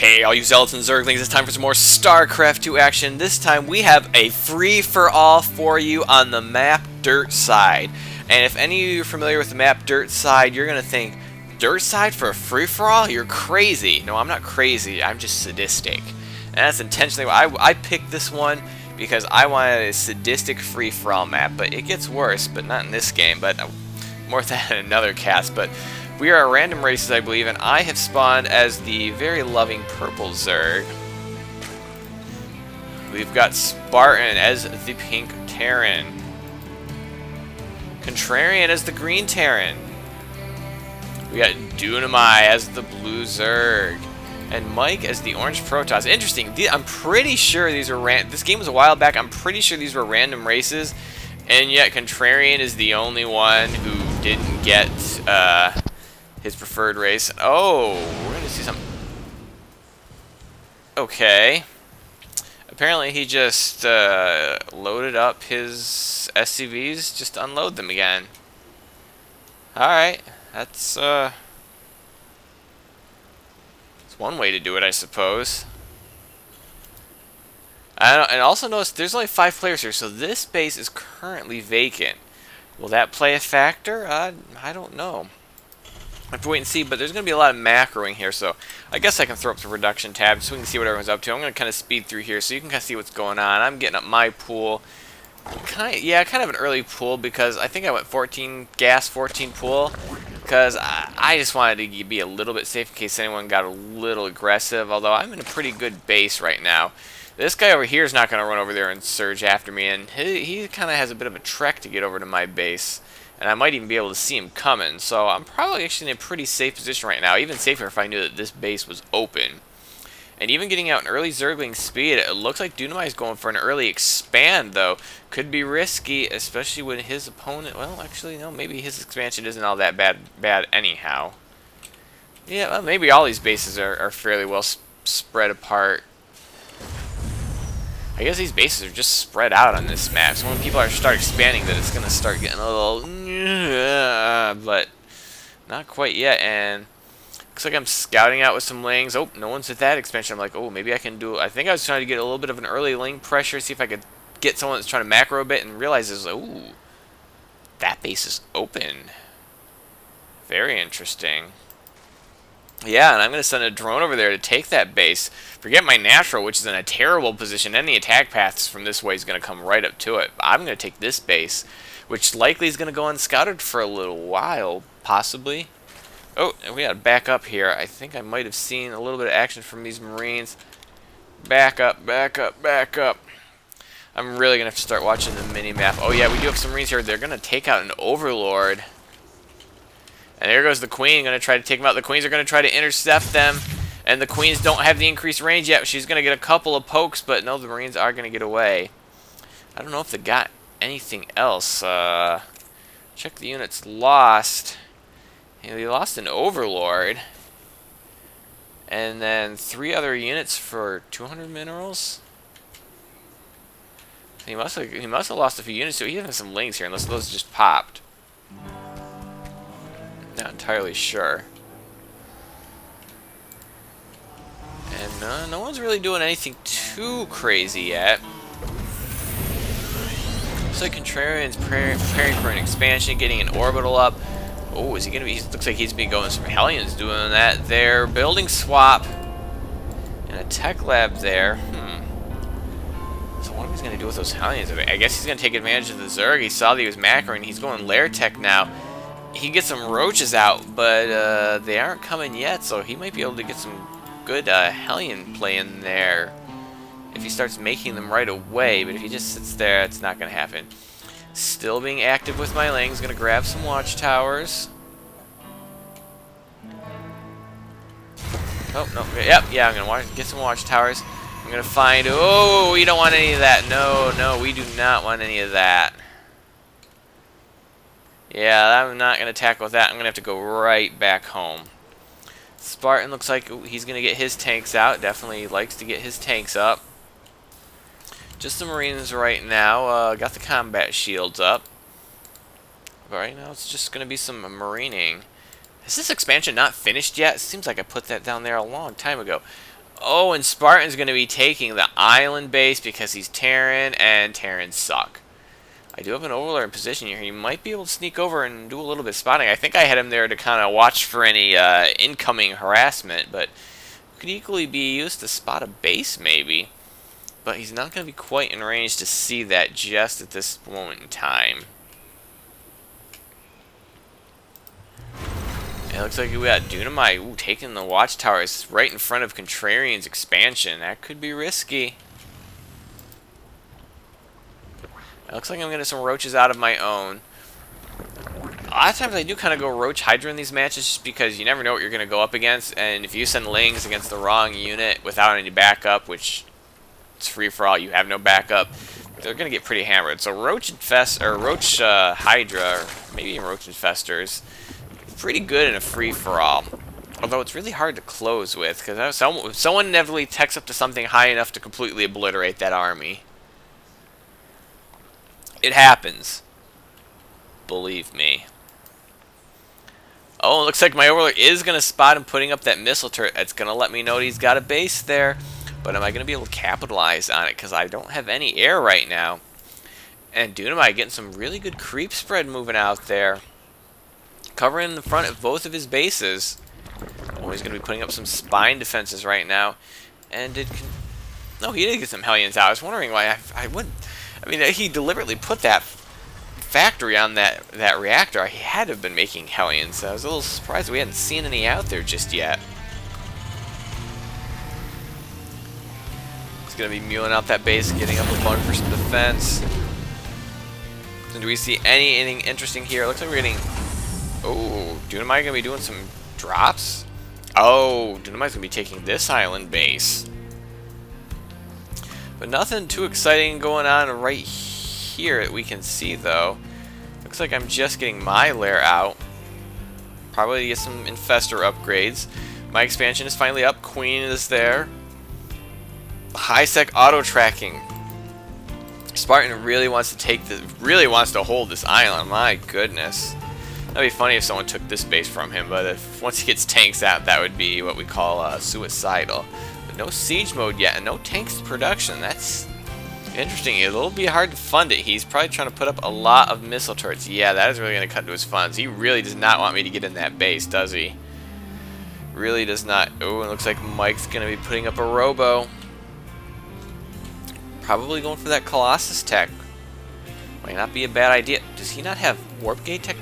Hey, all you Zealots and Zerglings, it's time for some more Starcraft 2 action. This time we have a free-for-all for you on the map Dirt Side. And if any of you are familiar with the map Dirt Side, you're going to think, Dirt Side for a free-for-all? You're crazy. No, I'm not crazy. I'm just sadistic. And that's intentionally why I picked this one, because I wanted a sadistic free-for-all map. But it gets worse, but not in this game, but more than in another cast. But we are at random races, I believe, and I have spawned as the very loving purple Zerg. We've got Spartan as the pink Terran. Contrarian as the green Terran. We got Dunamai as the blue Zerg. And Mike as the orange Protoss. Interesting. I'm pretty sure these were this game was a while back. I'm pretty sure these were random races. And yet Contrarian is the only one who didn't get his preferred race. Oh, we're going to see something. Okay. Apparently he just loaded up his SCVs just to unload them again. Alright. That's one way to do it, I suppose. And also notice there's only 5 players here, so this base is currently vacant. Will that play a factor? I don't know. I have to wait and see, but there's going to be a lot of macroing here, so I guess I can throw up the reduction tab so we can see what everyone's up to. I'm going to kind of speed through here so you can kind of see what's going on. I'm getting up my pool. Kind of an early pool because I think I went 14 gas, 14 pool because I just wanted to be a little bit safe in case anyone got a little aggressive, although I'm in a pretty good base right now. This guy over here is not going to run over there and surge after me, and he kind of has a bit of a trek to get over to my base. And I might even be able to see him coming, so I'm probably actually in a pretty safe position right now, even safer if I knew that this base was open. And even getting out an early Zergling speed, it looks like Dunamai is going for an early expand, though. Could be risky, especially when his opponent, well, actually, no, maybe his expansion isn't all that bad anyhow. Yeah, well, maybe all these bases are fairly well spread apart. I guess these bases are just spread out on this map, so when people start expanding, that it's going to start getting a little, but not quite yet. And looks like I'm scouting out with some lings. Oh, no one's at that expansion. I'm like, oh, maybe I can do. I think I was trying to get a little bit of an early ling pressure, see if I could get someone that's trying to macro a bit, and realizes, oh, that base is open. Very interesting. Yeah, and I'm going to send a drone over there to take that base. Forget my natural, which is in a terrible position. Any attack paths from this way is going to come right up to it. I'm going to take this base, which likely is going to go unscouted for a little while, possibly. Oh, and we got to back up here. I think I might have seen a little bit of action from these Marines. Back up, back up, back up. I'm really going to have to start watching the mini-map. Oh, yeah, we do have some Marines here. They're going to take out an Overlord. And there goes the Queen, going to try to take them out. The Queens are going to try to intercept them. And the Queens don't have the increased range yet. She's going to get a couple of pokes, but no, the Marines are going to get away. I don't know if they got anything else. Check the units lost. Yeah, they lost an Overlord. And then 3 other units for 200 minerals. He must have lost a few units, so he has some lings here, unless those just popped. Not entirely sure. And no one's really doing anything too crazy yet. Looks like Contrarian's preparing for an expansion, getting an orbital up. Oh, is he gonna be? Looks like he's been going some Hellions doing that. They're building swap and a tech lab there. So what he's gonna do with those Hellions? I guess he's gonna take advantage of the Zerg. He saw that he was macroing. He's going lair tech now. He gets some roaches out, but they aren't coming yet, so he might be able to get some good Hellion play in there if he starts making them right away. But if he just sits there, it's not going to happen. Still being active with my lings. Going to grab some watchtowers. Oh, no. Yep, yeah, I'm going to get some watchtowers. I'm going to find... Oh, we don't want any of that. No, we do not want any of that. Yeah, I'm not going to tackle that. I'm going to have to go right back home. Spartan looks like he's going to get his tanks out. Definitely likes to get his tanks up. Just the Marines right now. Got the combat shields up. But right now it's just going to be some marining. Is this expansion not finished yet? It seems like I put that down there a long time ago. Oh, and Spartan's going to be taking the island base because he's Terran, and Terrans suck. I do have an Overlord in position here. He might be able to sneak over and do a little bit of spotting. I think I had him there to kind of watch for any incoming harassment, but could equally be used to spot a base maybe. But he's not going to be quite in range to see that just at this moment in time. It looks like we got Dunamai taking the watchtowers right in front of Contrarian's expansion. That could be risky. It looks like I'm getting some roaches out of my own. A lot of times I do kind of go Roach Hydra in these matches just because you never know what you're going to go up against. And if you send Lings against the wrong unit without any backup, which it's free for all, you have no backup, they're going to get pretty hammered. So Roach Hydra, or maybe even Roach Infestors, pretty good in a free-for-all. Although it's really hard to close with, because someone inevitably techs up to something high enough to completely obliterate that army. It happens. Believe me. Oh, it looks like my Overlord is going to spot him putting up that missile turret. That's going to let me know that he's got a base there. But am I going to be able to capitalize on it? Because I don't have any air right now. And Dunamai getting some really good creep spread moving out there. Covering the front of both of his bases. Oh, he's going to be putting up some spine defenses right now. And no, he did get some Hellions out. I was wondering why I wouldn't. I mean, he deliberately put that factory on that reactor. He had to have been making Hellions. So I was a little surprised we hadn't seen any out there just yet. He's going to be mulling out that base, getting up a bunk for some defense. And do we see anything interesting here? It looks like we're getting... Oh, Dunamai going to be doing some drops? Oh, Dunamai's going to be taking this island base. But nothing too exciting going on right here that we can see, though. Looks like I'm just getting my lair out. Probably to get some infestor upgrades. My expansion is finally up. Queen is there. High-sec auto-tracking. Spartan really wants to hold this island. My goodness. That'd be funny if someone took this base from him, but if once he gets tanks out, that would be what we call suicidal. But no siege mode yet, and no tanks production. That's interesting. It'll be hard to fund it. He's probably trying to put up a lot of missile turrets. Yeah, that is really going to cut into his funds. He really does not want me to get in that base, does he? Really does not. Oh, it looks like Mike's going to be putting up a robo. Probably going for that Colossus tech. Might not be a bad idea. Does he not have warp gate tech?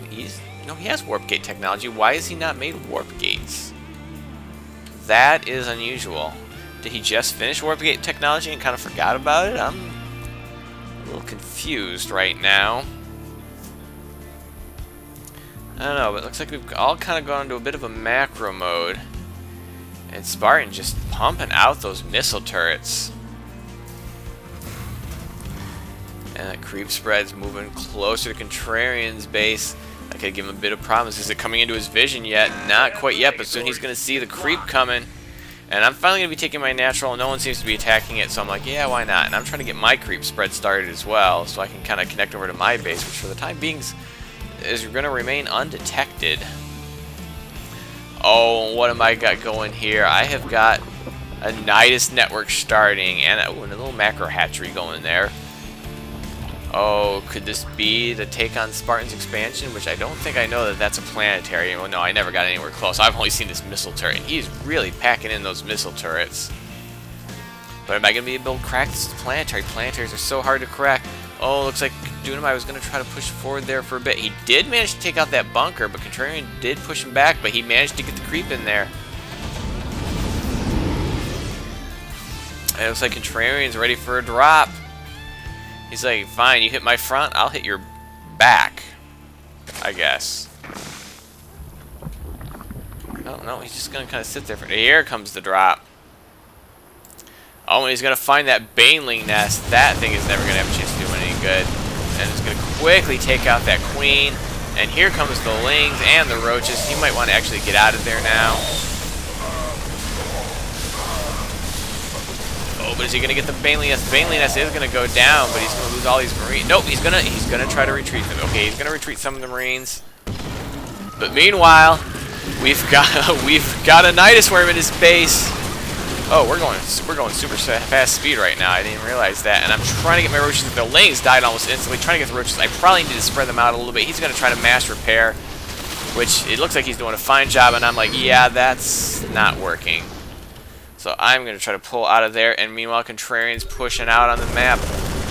No, he has warp gate technology. Why has he not made warp gates? That is unusual. Did he just finish warp gate technology and kind of forgot about it? I'm a little confused right now. I don't know, but it looks like we've all kind of gone into a bit of a macro mode. And Spartan just pumping out those missile turrets. And that creep spread's moving closer to Contrarian's base. I could give him a bit of promise. Is it coming into his vision yet? Not quite yet, but soon he's going to see the creep coming. And I'm finally going to be taking my natural. No one seems to be attacking it, so I'm like, yeah, why not? And I'm trying to get my creep spread started as well, so I can kind of connect over to my base, which for the time being is going to remain undetected. Oh, what am I got going here? I have got a Nidus network starting, and a little macro hatchery going there. Oh, could this be the take on Spartan's expansion? Which I don't think I know that that's a planetary. Well, no, I never got anywhere close. I've only seen this missile turret, and he's really packing in those missile turrets. But am I going to be able to crack this planetary? Planetaries are so hard to crack. Oh, looks like Dunamai was going to try to push forward there for a bit. He did manage to take out that bunker, but Contrarian did push him back, but he managed to get the creep in there. And it looks like Contrarian's ready for a drop. He's like, fine, you hit my front, I'll hit your back, I guess. Oh, no, he's just going to kind of sit there. Here comes the drop. Oh, and he's going to find that Baneling nest. That thing is never going to have a chance to do any good. And it's going to quickly take out that queen. And here comes the Lings and the roaches. He might want to actually get out of there now. Oh, but is he going to get the Baneling nest? Baneling nest is going to go down, but he's going to lose all these Marines. Nope, he's going to try to retreat them. Okay, he's going to retreat some of the Marines. But meanwhile, we've got a Nidus worm in his base. Oh, we're going super fast speed right now. I didn't realize that. And I'm trying to get my roaches. The lanes died almost instantly. Trying to get the roaches. I probably need to spread them out a little bit. He's going to try to mass repair, which it looks like he's doing a fine job. And I'm like, yeah, that's not working. So I'm going to try to pull out of there. And meanwhile, Contrarian's pushing out on the map.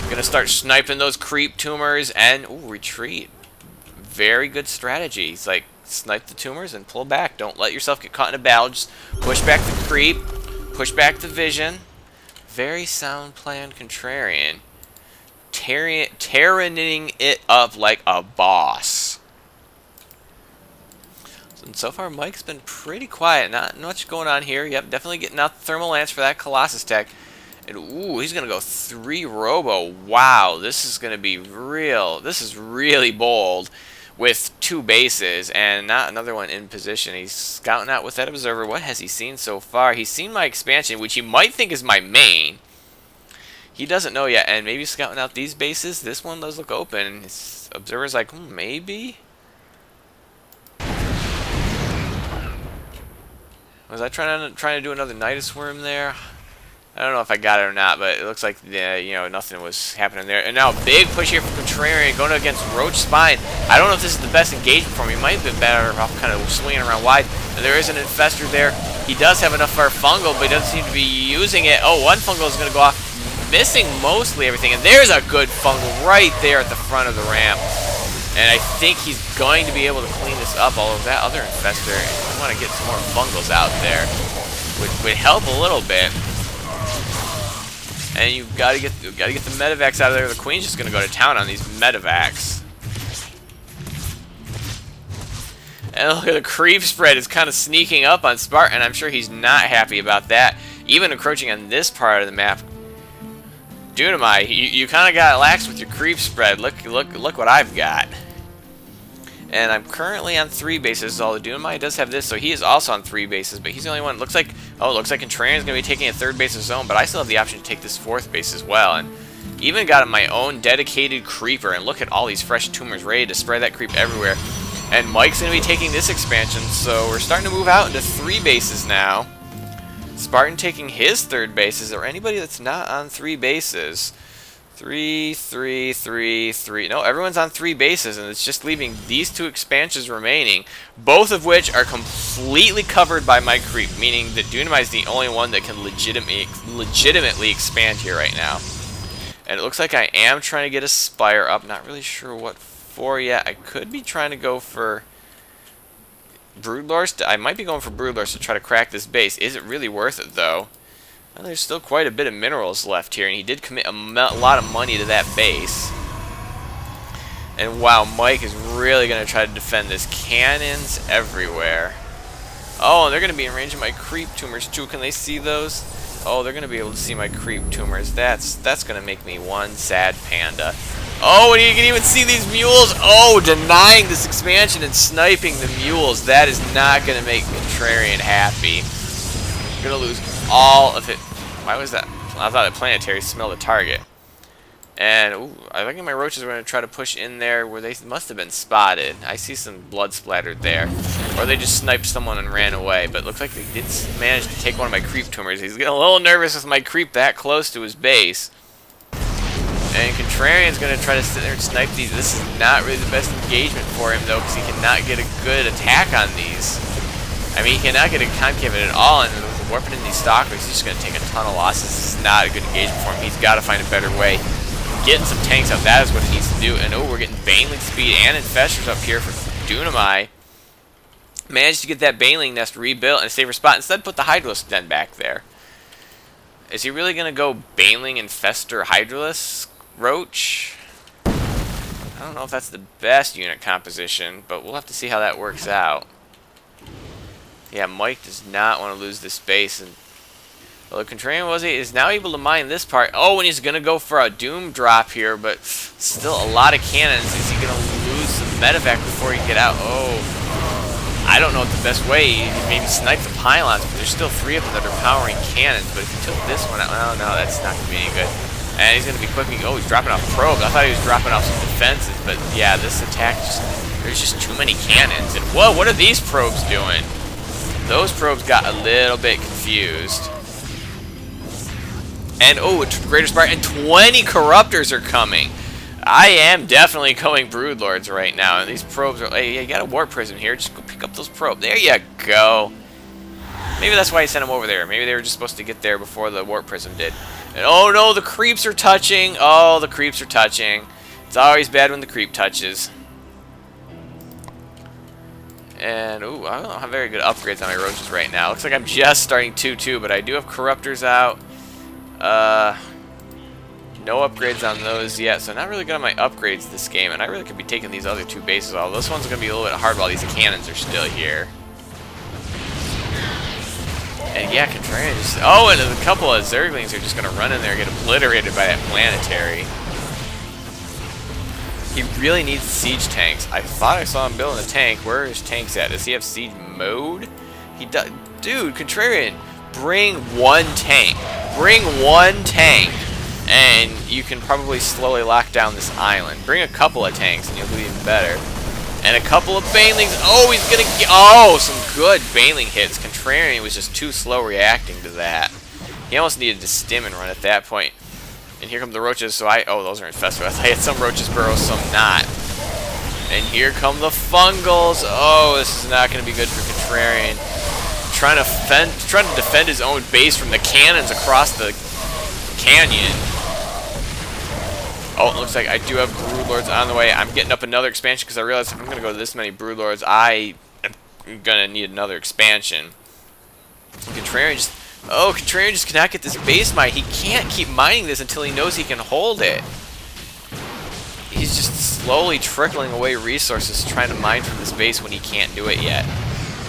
Going to start sniping those creep tumors and retreat. Very good strategy. He's like, snipe the tumors and pull back. Don't let yourself get caught in a battle. Just push back the creep. Push back the vision. Very sound plan, Contrarian. Tearing it up like a boss. So far, Mike's been pretty quiet. Not much going on here. Yep, definitely getting out the thermal lance for that Colossus tech. And ooh, he's gonna go 3 robo. Wow, this is gonna be real. This is really bold. With 2 bases and not another one in position. He's scouting out with that observer. What has he seen so far? He's seen my expansion, which he might think is my main. He doesn't know yet, and maybe scouting out these bases. This one does look open. His observer's like, maybe? Was I trying to do another Nidus worm there? I don't know if I got it or not, but it looks like, you know, nothing was happening there. And now, big push here for Contrarian, going against Roach Spine. I don't know if this is the best engagement for him. He might have been better off kind of swinging around wide. And there is an Infestor there. He does have enough for a Fungal, but he doesn't seem to be using it. Oh, one Fungal is going to go off, missing mostly everything. And there's a good Fungal right there at the front of the ramp. And I think he's going to be able to clean this up, although that other Infestor, I want to get some more Fungals out there. Would help a little bit. And you've got to get the medevacs out of there. The Queen's just going to go to town on these medevacs. And look at the creep spread. It's kind of sneaking up on Spartan. I'm sure he's not happy about that. Even encroaching on this part of the map. Dunamai, you kind of got lax with your creep spread. Look what I've got. And I'm currently on 3 bases, although Dunamai does have this, so he is also on 3 bases, but he's the only one. Looks like Contrarian's going to be taking a 3rd base of his own, but I still have the option to take this 4th base as well. And even got my own dedicated creeper, and look at all these fresh tumors ready to spread that creep everywhere. And Mike's going to be taking this expansion, so we're starting to move out into 3 bases now. Spartan taking his 3rd base. Is there anybody that's not on 3 bases? 3, 3, 3, 3. No, everyone's on 3 bases, and it's just leaving these 2 expansions remaining, both of which are completely covered by my creep, meaning that Dunamai is the only one that can legitimately expand here right now. And it looks like I am trying to get a Spire up. Not really sure what for yet. I could be trying to go for Broodlords. I might be going for Broodlords to try to crack this base. Is it really worth it, though? Well, there's still quite a bit of minerals left here, and he did commit a lot of money to that base. And wow, Mike is really going to try to defend this. Cannons everywhere. Oh, and they're going to be in range of my creep tumors too. Can they see those? Oh, they're going to be able to see my creep tumors. That's going to make me one sad panda. Oh, and you can even see these mules. Oh, denying this expansion and sniping the mules. That is not going to make Contrarian happy. I'm going to lose all of it. Why was that? I thought the planetary smelled the target. And ooh, I think my roaches are going to try to push in there where they must have been spotted. I see some blood splattered there. Or they just sniped someone and ran away. But it looks like they did manage to take one of my creep tumors. He's getting a little nervous with my creep that close to his base. And Contrarian's going to try to sit there and snipe these. This is not really the best engagement for him, though, because he cannot get a good attack on these. I mean, he cannot get a concave at all, and with warping in these Stalkers, he's just going to take a ton of losses. This is not a good engagement for him. He's got to find a better way. Getting some tanks up, that is what he needs to do. And oh, we're getting Baneling speed and Infestors up here for Dunamai. Managed to get that Baneling nest rebuilt in a safer spot. Instead, put the Hydralisk den back there. Is he really going to go Baneling, Infestor, Hydralisk, Roach? I don't know if that's the best unit composition, but we'll have to see how that works out. Yeah, Mike does not want to lose this base, and well, the Contrarian is now able to mine this part. Oh, and he's going to go for a Doom drop here, but still a lot of cannons. Is he going to lose some medevac before he get out? Oh, I don't know what the best way. He maybe snipe the pylons, but there's still 3 of them that are powering cannons. But if he took this one out, oh no, that's not going to be any good. And he's going to be quickly. Oh, he's dropping off probes. I thought he was dropping off some defenses, but yeah, this attack there's just too many cannons. And whoa, what are these probes doing? Those probes got a little bit confused. And, oh, a greater spark, and 20 corruptors are coming. I am definitely going Broodlords right now. And these probes are, hey, you got a warp prism here. Just go pick up those probes. There you go. Maybe that's why I sent them over there. Maybe they were just supposed to get there before the warp prism did. And, oh, no, the creeps are touching. Oh, the creeps are touching. It's always bad when the creep touches. And, ooh, I don't have very good upgrades on my roaches right now. Looks like I'm just starting 2-2, but I do have corruptors out. No upgrades on those yet, so not really good on my upgrades this game, and I really could be taking these other 2 bases off. This one's going to be a little bit hard while these cannons are still here. And yeah, Contrarian just... Oh, and a couple of Zerglings are just going to run in there and get obliterated by that planetary. He really needs siege tanks. I thought I saw him building a tank. Where are his tanks at? Does he have siege mode? He does. Dude, Contrarian, bring 1 tank. Bring 1 tank. And you can probably slowly lock down this island. Bring a couple of tanks and you'll do even better. And a couple of Banelings. Oh, he's gonna get... Oh, some good Baneling hits. Contrarian was just too slow reacting to that. He almost needed to stim and run at that point. And here come the roaches, so oh, those are infested. I had some roaches burrow, some not. And here come the fungals. Oh, this is not going to be good for Contrarian. Trying to defend his own base from the cannons across the canyon. Oh, it looks like I do have Broodlords on the way. I'm getting up another expansion because I realized if I'm going to go to this many Broodlords, I am going to need another expansion. Contrarian just... Oh, Contrarian just cannot get this base mine. He can't keep mining this until he knows he can hold it. He's just slowly trickling away resources trying to mine from this base when he can't do it yet.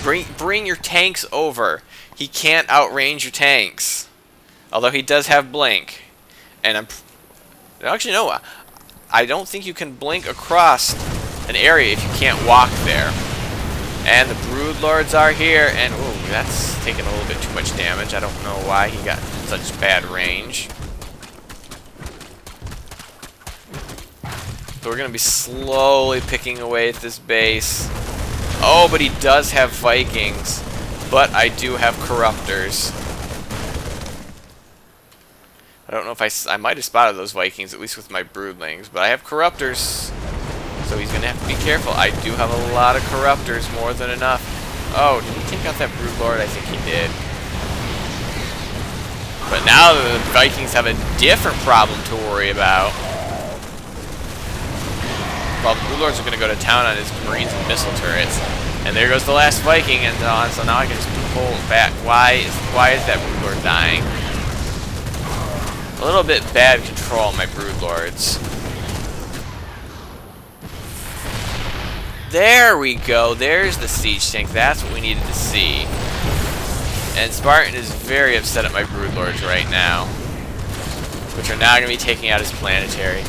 Bring your tanks over. He can't outrange your tanks. Although he does have blink. And actually, no. I don't think you can blink across an area if you can't walk there. And the Broodlords are here, and ooh, that's taking a little bit too much damage. I don't know why he got such bad range. So we're going to be slowly picking away at this base. Oh, but he does have Vikings. But I do have Corruptors. I don't know if I might have spotted those Vikings, at least with my Broodlings. But I have Corruptors. So he's going to have to be careful. I do have a lot of Corruptors, more than enough. Oh, did he take out that Broodlord? I think he did. But now the Vikings have a different problem to worry about. Well, the Broodlords are going to go to town on his Marines and missile turrets. And there goes the last Viking, and so now I can just pull back. Why is that Broodlord dying? A little bit bad control on my Broodlords. There we go. There's the siege tank. That's what we needed to see. And Spartan is very upset at my Broodlords right now, which are now going to be taking out his planetary.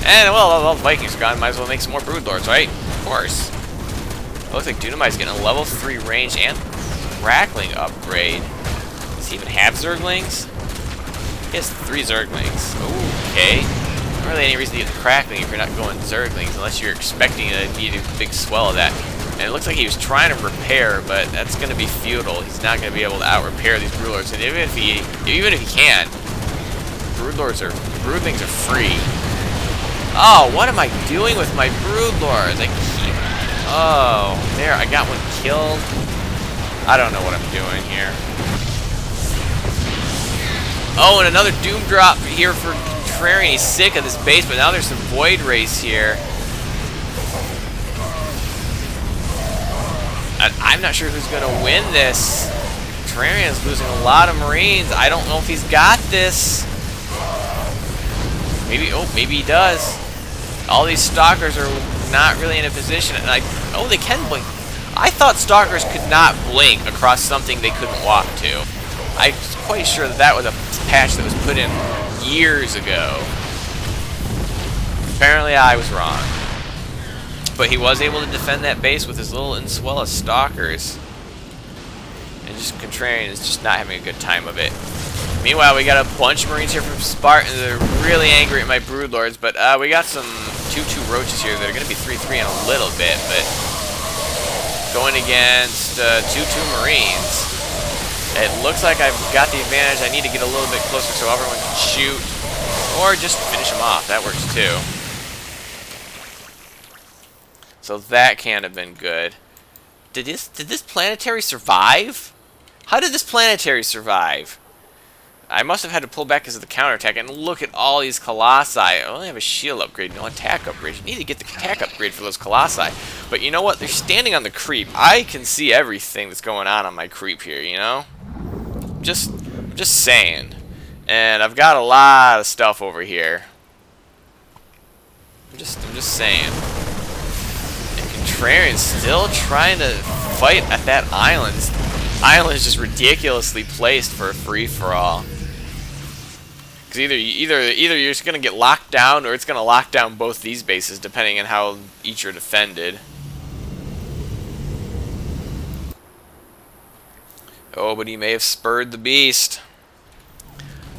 And, well, all the Vikings are gone. Might as well make some more Broodlords, right? Of course. It looks like Dunamite's getting a level 3 range and crackling upgrade. Does he even have Zerglings? He has 3 Zerglings. Ooh, okay. Not really any reason to use crackling if you're not going Zerglings, unless you're expecting to need a big swell of that. And it looks like he was trying to repair, but that's going to be futile. He's not going to be able to out-repair these Broodlords. And even if he can, Broodlings are free. Oh, what am I doing with my Broodlords? Oh, there, I got one killed. I don't know what I'm doing here. Oh, and another Doom Drop here for Contrarian. He's sick of this base, but now there's some Void Race here. I'm not sure who's going to win this. Contrarian's losing a lot of Marines. I don't know if he's got this. Maybe he does. All these Stalkers are not really in a position. And oh, they can blink. I thought Stalkers could not blink across something they couldn't walk to. I'm quite sure that was a patch that was put in years ago. Apparently I was wrong. But he was able to defend that base with his little Insuela Stalkers. And just Contrarian is just not having a good time of it. Meanwhile, we got a bunch of Marines here from Spartan. They're really angry at my Broodlords, but we got some 2-2 Roaches here that are going to be 3-3 in a little bit, but going against 2-2 Marines. It looks like I've got the advantage. I need to get a little bit closer so everyone can shoot. Or just finish them off. That works too. So that can't have been good. Did this planetary survive? How did this planetary survive? I must have had to pull back because of the counterattack. And look at all these colossi. I only have a shield upgrade, no attack upgrade. You need to get the attack upgrade for those colossi. But you know what? They're standing on the creep. I can see everything that's going on my creep here, you know? I'm just saying. And I've got a lot of stuff over here. I'm just saying. And Contrarian's still trying to fight at that island. This island is just ridiculously placed for a free-for-all. Because either you're just gonna get locked down, or it's gonna lock down both these bases, depending on how each are defended. Oh, but he may have spurred the beast.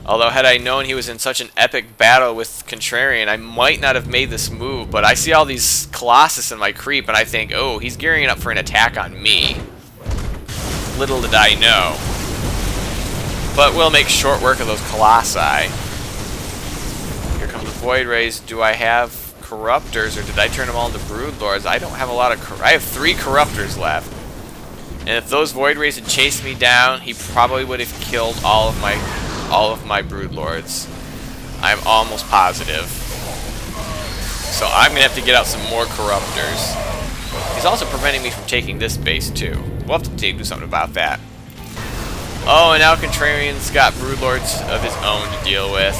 Although, had I known he was in such an epic battle with Contrarian, I might not have made this move. But I see all these Colossus in my creep, and I think, oh, he's gearing up for an attack on me. Little did I know. But we'll make short work of those Colossi. Here comes the Void Rays. Do I have Corruptors, or did I turn them all into Broodlords? I don't have a lot of... I have 3 Corruptors left. And if those Void Rays had chased me down, he probably would have killed all of my Broodlords. I'm almost positive. So I'm going to have to get out some more Corruptors. He's also preventing me from taking this base, too. We'll have to do something about that. Oh, and now Contrarian's got Broodlords of his own to deal with.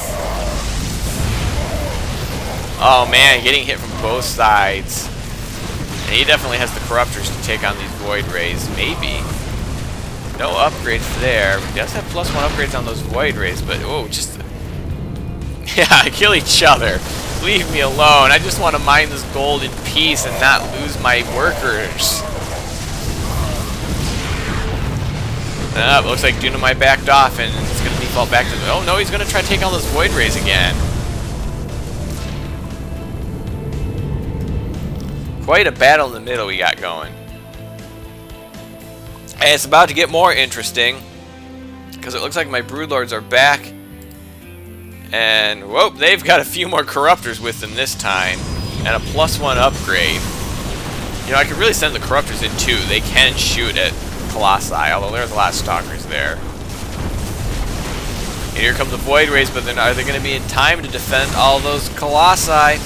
Oh, man, getting hit from both sides. And he definitely has the Corruptors to take on these Void Rays. Maybe. No upgrades there. He does have +1 upgrades on those Void Rays, but oh, just... yeah, kill each other. Leave me alone. I just want to mine this gold in peace and not lose my workers. Looks like Dunamite backed off, and it's going to default back to... oh, no, he's going to try to take on those Void Rays again. Quite a battle in the middle we got going. And it's about to get more interesting, because it looks like my Broodlords are back. And, whoa, they've got a few more Corruptors with them this time. And a +1 upgrade. You know, I could really send the Corruptors in too. They can shoot at Colossi, although there's a lot of Stalkers there. And here comes the Void Rays, but then are they going to be in time to defend all those Colossi?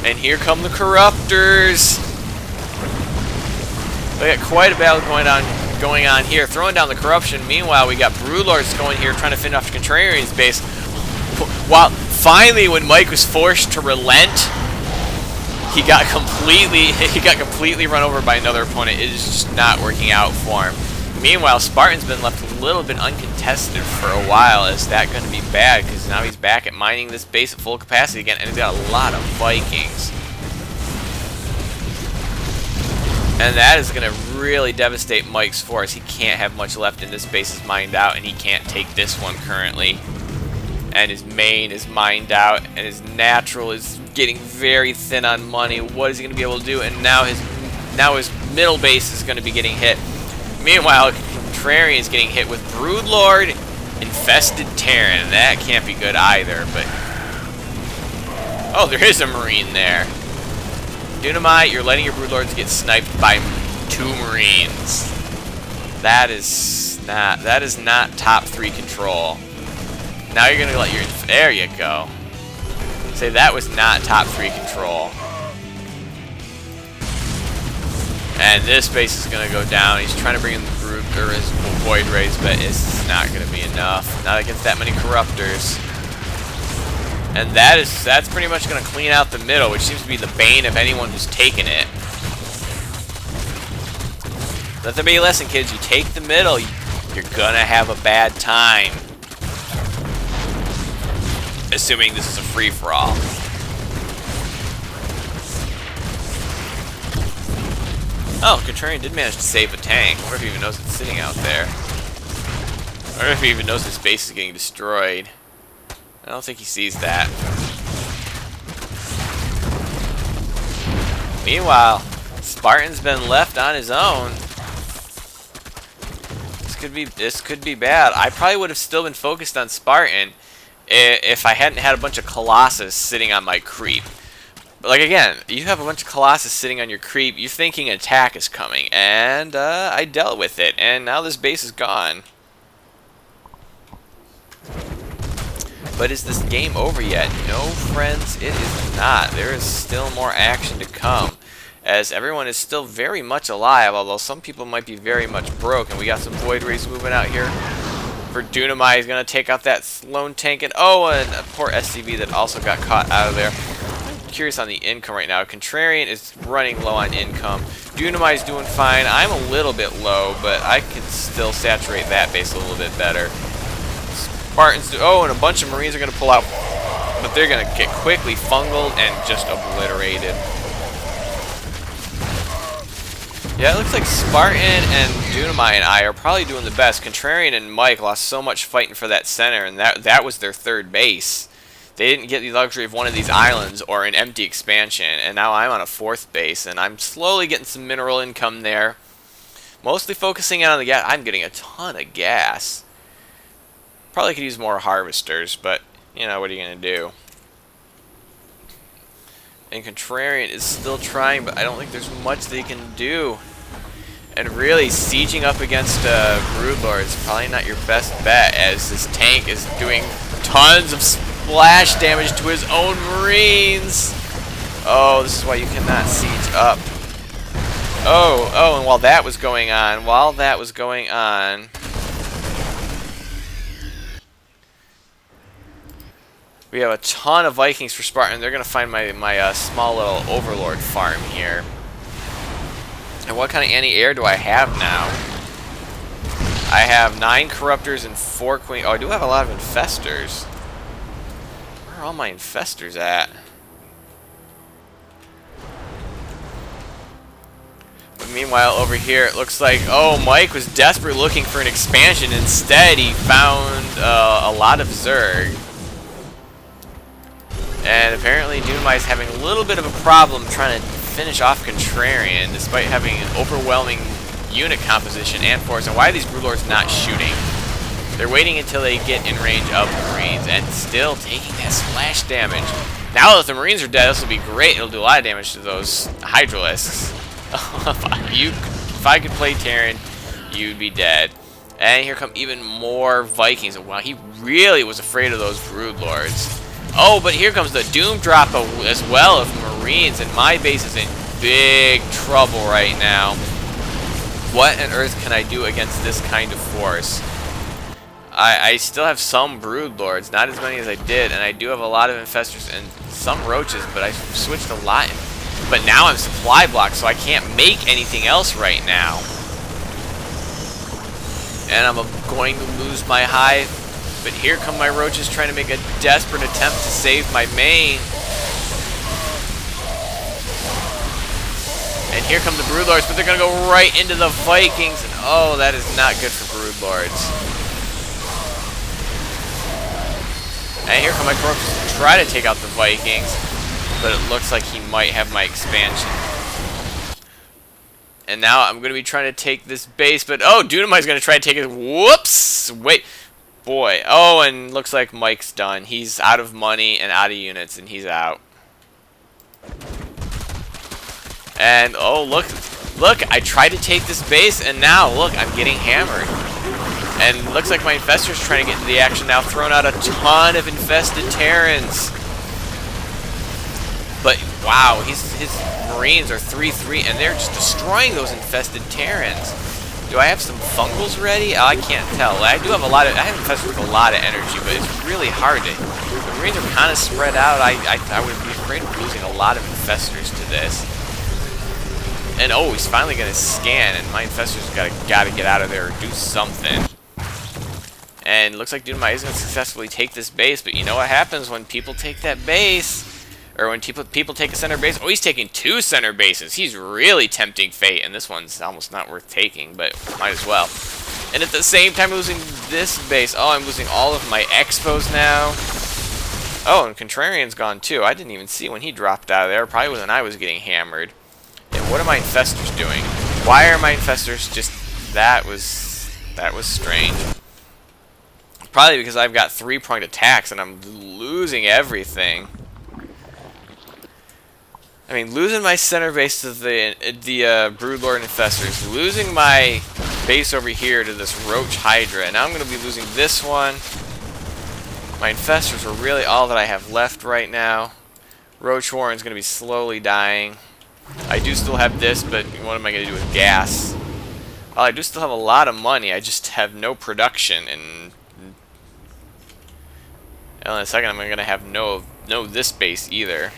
And here come the Corruptors. We got quite a battle going on here, throwing down the corruption. Meanwhile, we got Broodlords going here, trying to finish off Contrarian's base. While finally, when Mike was forced to relent, he got completely run over by another opponent. It is just not working out for him. Meanwhile, Spartan's been left a little bit uncontested for a while. Is that going to be bad? Because now he's back at mining this base at full capacity again, and he's got a lot of Vikings. And that is going to really devastate Mike's force. He can't have much left in this base is mined out, and he can't take this one currently. And his main is mined out, and his natural is getting very thin on money. What is he going to be able to do? And now his middle base is going to be getting hit. Meanwhile, Contrarian is getting hit with Broodlord, Infested Terran. That can't be good either, but... oh, there is a Marine there. Dunamite, you're letting your Broodlords get sniped by 2 Marines. That is not top 3 control. Now you're gonna let your... there you go. Say that was not top 3 control. And this base is gonna go down. He's trying to bring in the his Void Rays, but it's not gonna be enough. Not against that many Corruptors. And that's pretty much gonna clean out the middle, which seems to be the bane of anyone who's taken it. Let there be a lesson, kids. You take the middle, you're gonna have a bad time. Assuming this is a free-for-all. Oh, Contrarian did manage to save a tank. I wonder if he even knows it's sitting out there. I wonder if he even knows his base is getting destroyed. I don't think he sees that. Meanwhile, Spartan's been left on his own. This could be bad. I probably would have still been focused on Spartan if I hadn't had a bunch of Colossus sitting on my creep. But like again, you have a bunch of Colossus sitting on your creep, you're thinking an attack is coming, and I dealt with it, and now this base is gone. But is this game over yet? No, friends, it is not. There is still more action to come, as everyone is still very much alive, although some people might be very much broken. We got some Void Rays moving out here. For Dunamai is going to take out that lone tank, and oh, and a poor SCV that also got caught out of there. I'm curious on the income right now. Contrarian is running low on income. Dunamai is doing fine. I'm a little bit low, but I can still saturate that base a little bit better. Spartans do, oh, and a bunch of Marines are going to pull out, but they're going to get quickly fungled and just obliterated. Yeah, it looks like Spartan and Dunamai and I are probably doing the best. Contrarian and Mike lost so much fighting for that center, and that was their third base. They didn't get the luxury of one of these islands or an empty expansion, and now I'm on a fourth base, and I'm slowly getting some mineral income there. Mostly focusing on the gas. I'm getting a ton of gas. Probably could use more harvesters, but, you know, what are you going to do? And Contrarian is still trying, but I don't think there's much they can do. And really, sieging up against Broodlord is probably not your best bet, as this tank is doing tons of splash damage to his own Marines. Oh, this is why you cannot siege up. Oh, and while that was going on, we have a ton of Vikings for Spartan. They're going to find my small little Overlord farm here. And what kind of anti-air do I have now? I have 9 Corruptors and 4 Queen. Oh, I do have a lot of Infestors. Where are all my Infestors at? But meanwhile, over here, it looks like, oh, Mike was desperate looking for an expansion. Instead, he found a lot of Zerg. And apparently Dunamai is having a little bit of a problem trying to finish off Contrarian, despite having an overwhelming unit composition and force. And why are these Broodlords not shooting? They're waiting until they get in range of the Marines, and still taking that splash damage. Now that the Marines are dead, this will be great. It'll do a lot of damage to those Hydralisks. If I could play Terran, you'd be dead. And here come even more Vikings. Wow, he really was afraid of those Broodlords. Oh, but here comes the Doom Drop as well of Marines, and my base is in big trouble right now. What on earth can I do against this kind of force? I still have some Broodlords, not as many as I did, and I do have a lot of Infestors and some Roaches, but I've switched a lot. But now I'm supply blocked, so I can't make anything else right now. And I'm going to lose my hive. But here come my Roaches trying to make a desperate attempt to save my main. And here come the Broodlords, but they're going to go right into the Vikings. And oh, that is not good for Broodlords. And here come my Corruptors to try to take out the Vikings. But it looks like he might have my expansion. And now I'm going to be trying to take this base. But oh, Dunamai's going to try to take it. Whoops! Wait. Boy. Oh, and looks like Mike's done. He's out of money and out of units, and he's out. And, oh, look. Look, I tried to take this base, and now, look, I'm getting hammered. And looks like my Infestor's trying to get into the action now, throwing out a ton of infested Terrans. But, wow, his Marines are 3-3, and they're just destroying those infested Terrans. Do I have some fungals ready? Oh, I can't tell. I do have a lot of. I have Infested with a lot of energy, but it's really hard to. The Marines are kind of spread out. I would be afraid of losing a lot of Infestors to this. And oh, he's finally gonna scan, and my Infestors gotta get out of there or do something. And looks like Dunamai is gonna successfully take this base, but you know what happens when people take that base? Or when people take a center base. Oh, he's taking 2 center bases. He's really tempting fate, and this one's almost not worth taking, but might as well. And at the same time losing this base. Oh, I'm losing all of my Expos now. Oh, and Contrarian's gone too. I didn't even see when he dropped out of there. Probably when I was getting hammered. And what are my Infestors doing? Why are my Infestors just... That was That was strange. Probably because I've got 3-point attacks and I'm losing everything. I mean, losing my center base to the Broodlord Infestors, losing my base over here to this Roach Hydra, and now I'm going to be losing this one. My Infestors are really all that I have left right now. Roach Warren's going to be slowly dying. I do still have this, but what am I going to do with gas? Well, I do still have a lot of money, I just have no production, and in a second I'm going to have no this base either.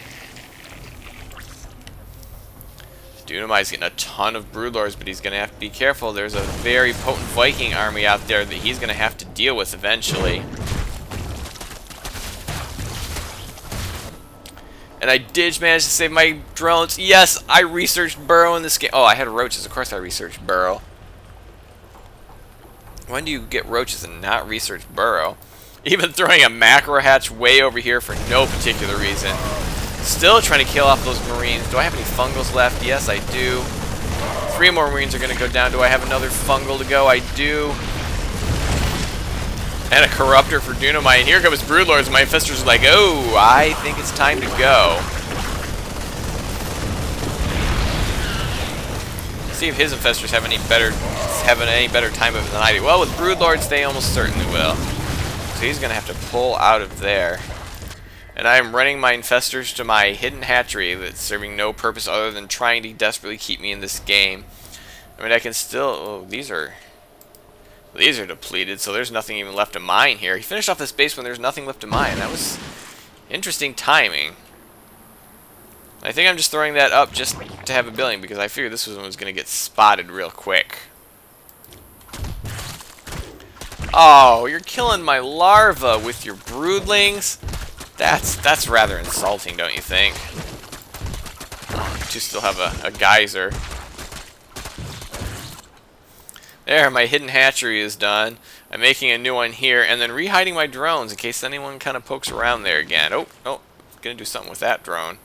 Dunamai's getting a ton of Broodlords, but he's going to have to be careful. There's a very potent Viking army out there that he's going to have to deal with eventually. And I did manage to save my drones. Yes, I researched Burrow in this game. Oh, I had roaches. Of course I researched Burrow. When do you get roaches and not research Burrow? Even throwing a macro hatch way over here for no particular reason. Still trying to kill off those Marines. Do I have any fungals left? Yes, I do. 3 more Marines are going to go down. Do I have another fungal to go? I do. And a Corruptor for Dunamai. And here comes Broodlords. My Infestors are like, oh, I think it's time to go. See if his Infestors have any better time of it than I do. Well, with Broodlords, they almost certainly will. So he's going to have to pull out of there. And I am running my Infestors to my hidden hatchery that's serving no purpose other than trying to desperately keep me in this game. I mean, I can still... Oh, these are depleted, so there's nothing even left to mine here. He finished off this base when there's nothing left to mine. That was interesting timing. I think I'm just throwing that up just to have a building because I figured this one was going to get spotted real quick. Oh, you're killing my larva with your broodlings? That's rather insulting, don't you think? You still have a geyser. There, my hidden hatchery is done. I'm making a new one here, and then rehiding my drones in case anyone kind of pokes around there again. Oh, gonna do something with that drone.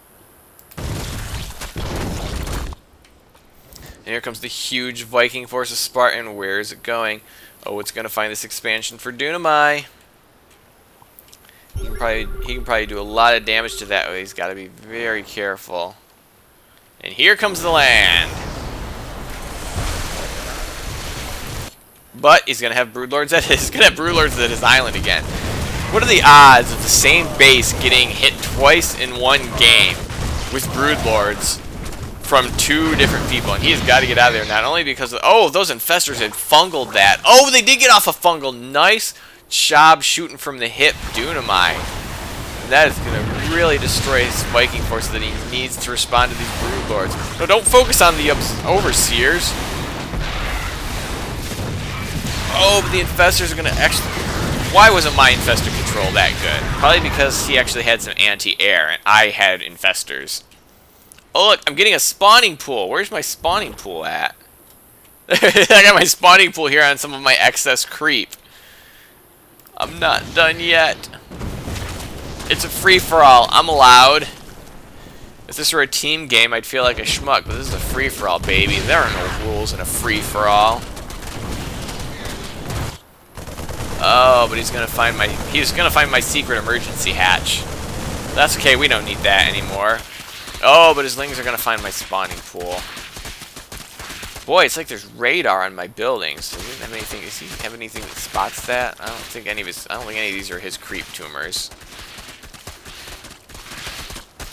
And here comes the huge Viking force of Spartan. Where is it going? Oh, it's gonna find this expansion for Dunamai. He can probably do a lot of damage to that. Oh, he's got to be very careful. And here comes the land. But he's gonna have Broodlords at his island again. What are the odds of the same base getting hit twice in one game with Broodlords from 2 different people? And he's got to get out of there, not only because of, oh, those Infestors had fungled that. Oh, they did get off a fungal. Nice job shooting from the hip, Dunamai. That is going to really destroy his Viking force that he needs to respond to these Broodlords. No, don't focus on the Overseers. Oh, but the Infestors are going to actually... Why wasn't my Infestor control that good? Probably because he actually had some anti-air, and I had Infestors. Oh, look, I'm getting a spawning pool. Where's my spawning pool at? I got my spawning pool here on some of my excess creep. I'm not done yet. It's a free-for-all. I'm allowed. If this were a team game, I'd feel like a schmuck, but this is a free-for-all, baby. There are no rules in a free-for-all. Oh, but he's gonna find my secret emergency hatch. That's okay, we don't need that anymore. Oh, but his lings are gonna find my spawning pool. Boy, it's like there's radar on my buildings. Does he have anything? Does he have anything that spots that? I don't think any of these are his creep tumors.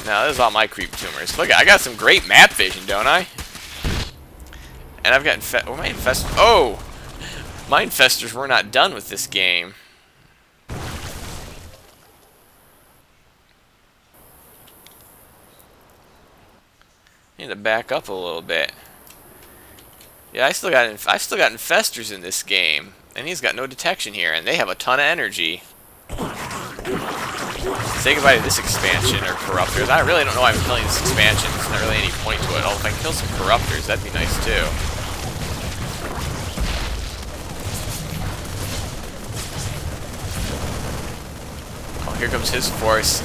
No, this is all my creep tumors. Look, I got some great map vision, don't I? And I've got my infestors. Oh, my infestors were not done with this game. I need to back up a little bit. Yeah, I still got infestors in this game, and he's got no detection here, and they have a ton of energy. Say goodbye to this expansion or corruptors. I really don't know why I'm killing this expansion. There's not really any point to it. Oh, if I can kill some corruptors, that'd be nice too. Oh, here comes his force.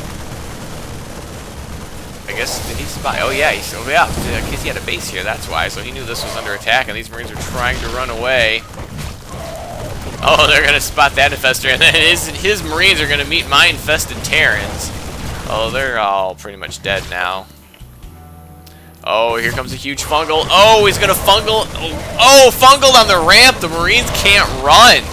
I guess, did he spy? Oh yeah, in case he had a base here, that's why. So he knew this was under attack, and these Marines are trying to run away. Oh, they're gonna spot that infestor, and then his Marines are gonna meet my infested Terrans. Oh, they're all pretty much dead now. Oh, here comes a huge fungal. Oh, he's gonna fungal. Oh, fungal on the ramp. The Marines can't run.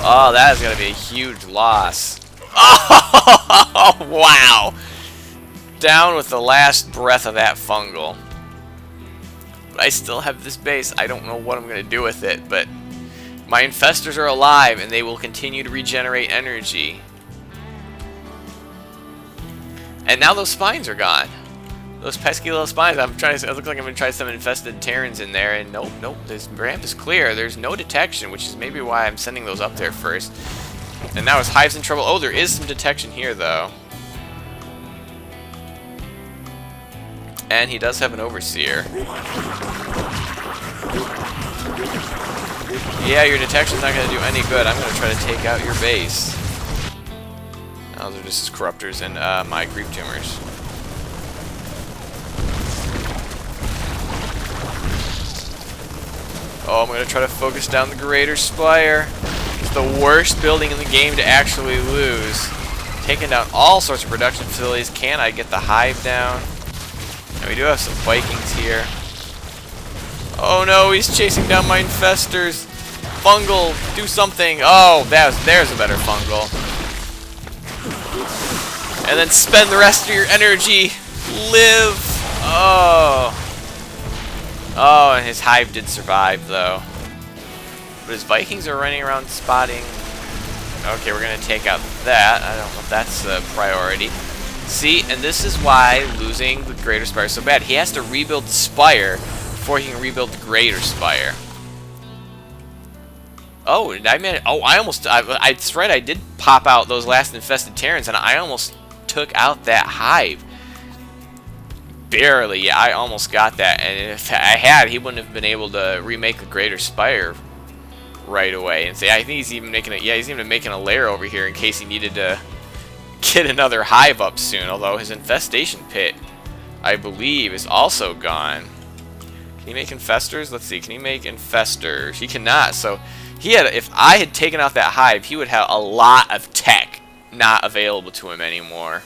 Oh, that is gonna be a huge loss. Oh, wow. Down with the last breath of that fungal. But I still have this base. I don't know what I'm gonna do with it, but my infestors are alive and they will continue to regenerate energy. And now those spines are gone. Those pesky little spines. It looks like I'm gonna try some infested Terrans in there, and nope. This ramp is clear. There's no detection, which is maybe why I'm sending those up there first. And now his hive's in trouble. Oh, there is some detection here though. And he does have an overseer. Yeah, your detection's not gonna do any good. I'm gonna try to take out your base. Oh, they're just his corruptors and my creep tumors. Oh, I'm gonna try to focus down the Greater Spire. It's the worst building in the game to actually lose. Taking down all sorts of production facilities. Can I get the hive down? And we do have some Vikings here. Oh no, he's chasing down my infestors. Fungal, do something. Oh, there's a better fungal. And then spend the rest of your energy. Live. Oh. Oh, and his hive did survive, though. But his Vikings are running around spotting. Okay, we're going to take out that. I don't know if that's a priority. See, and this is why losing the Greater Spire is so bad. He has to rebuild the Spire before he can rebuild the Greater Spire. Oh, that's right, I did pop out those last infested Terrans, and I almost took out that hive. Barely, yeah, I almost got that, and if I had, he wouldn't have been able to remake the Greater Spire right away. And say, I think he's even making he's even making a lair over here in case he needed to get another hive up soon. Although his infestation pit, I believe, is also gone. Can he make infestors? Let's see. Can he make infestors? He cannot. So if I had taken out that hive, he would have a lot of tech not available to him anymore.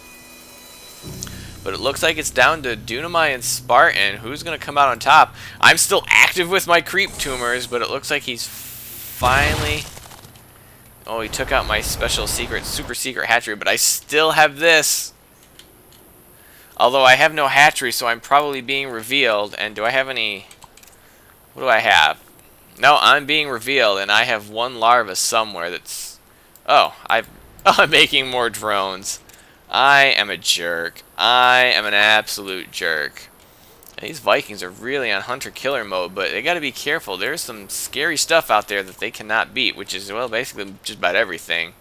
But it looks like it's down to Dunamai and Spartan. Who's going to come out on top? I'm still active with my creep tumors, but it looks like he's finally... Oh, he took out my special secret, super secret hatchery, but I still have this. Although I have no hatchery, so I'm probably being revealed. And do I have any... What do I have? No, I'm being revealed, and I have one larva somewhere that's... Oh, I'm making more drones. I am a jerk. I am an absolute jerk. And these Vikings are really on hunter-killer mode, but they gotta be careful. There's some scary stuff out there that they cannot beat, which is, well, basically just about everything.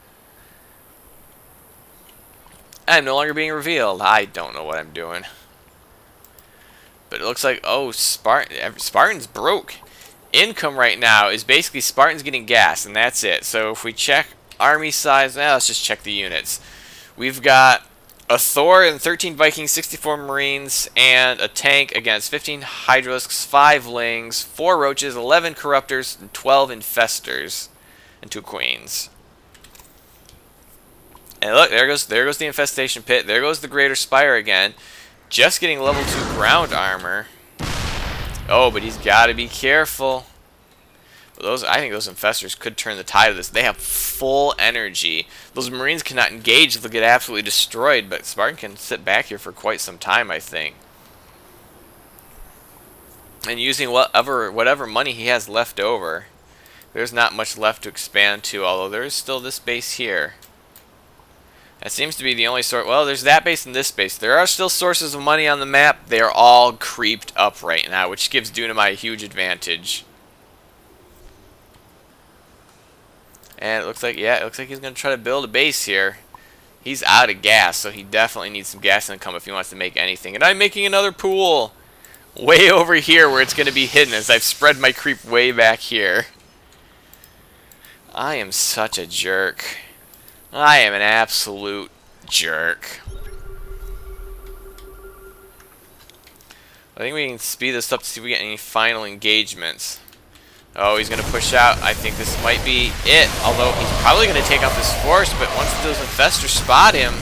I'm no longer being revealed. I don't know what I'm doing. But it looks like, oh, Spartan's broke. Income right now is basically Spartan's getting gas, and that's it. So if we check army size, let's just check the units. We've got a Thor and 13 Vikings, 64 Marines, and a tank against 15 Hydralisks, 5 Lings, 4 Roaches, 11 Corruptors, and 12 Infestors, and 2 Queens. And look, there goes the Infestation Pit. There goes the Greater Spire again. Just getting level 2 ground armor. Oh, but he's got to be careful. I think those infestors could turn the tide of this. They have full energy. Those Marines cannot engage. They'll get absolutely destroyed, but Spartan can sit back here for quite some time, I think. And using whatever money he has left over, there's not much left to expand to, although there is still this base here. That seems to be the only sort. Well, there's that base and this base. There are still sources of money on the map. They are all creeped up right now, which gives Dunamai a huge advantage. And it looks like he's going to try to build a base here. He's out of gas, so he definitely needs some gas income if he wants to make anything. And I'm making another pool way over here where it's going to be hidden as I've spread my creep way back here. I am such a jerk. I am an absolute jerk. I think we can speed this up to see if we get any final engagements. Oh, he's going to push out. I think this might be it. Although he's probably going to take off his force, but once those infestors spot him...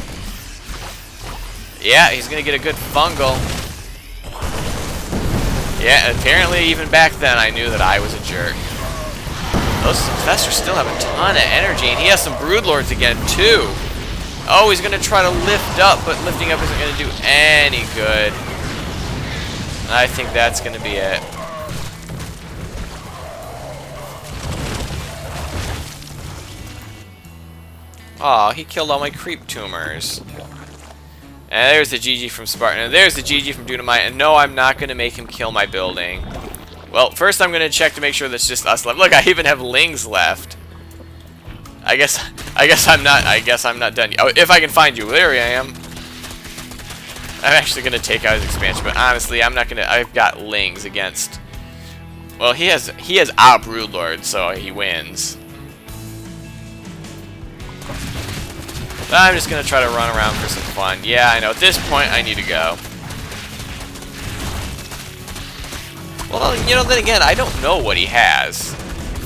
Yeah, he's going to get a good fungal. Yeah, apparently even back then I knew that I was a jerk. Those infestors still have a ton of energy, and he has some broodlords again, too. Oh, he's going to try to lift up, but lifting up isn't going to do any good. I think that's going to be it. Aw, he killed all my creep tumors. And there's the GG from Spartan. And there's the GG from Dunamite. And no, I'm not going to make him kill my building. Well, first I'm going to check to make sure that's just us left. Look, I even have Lings left. I guess I'm not done yet. Oh, if I can find you. There I am. I'm actually going to take out his expansion, but honestly, I'm not going to... I've got Lings against... Well, he has our Broodlord, so he wins. But I'm just going to try to run around for some fun. Yeah, I know. At this point, I need to go. Well, you know, then again, I don't know what he has.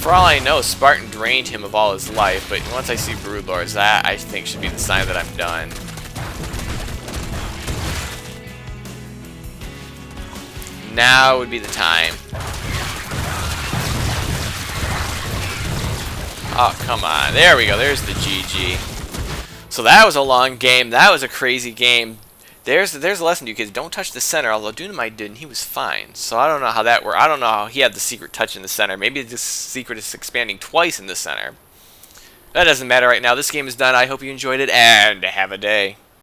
For all I know, Spartan drained him of all his life, but once I see Broodlords, that, I think, should be the sign that I'm done. Now would be the time. Oh, come on. There we go. There's the GG. So that was a long game. That was a crazy game. There's a lesson to you kids. Don't touch the center, although Dunamite did, and he was fine. So I don't know how that worked. I don't know how he had the secret touch in the center. Maybe this secret is expanding twice in the center. That doesn't matter right now. This game is done. I hope you enjoyed it, and have a day.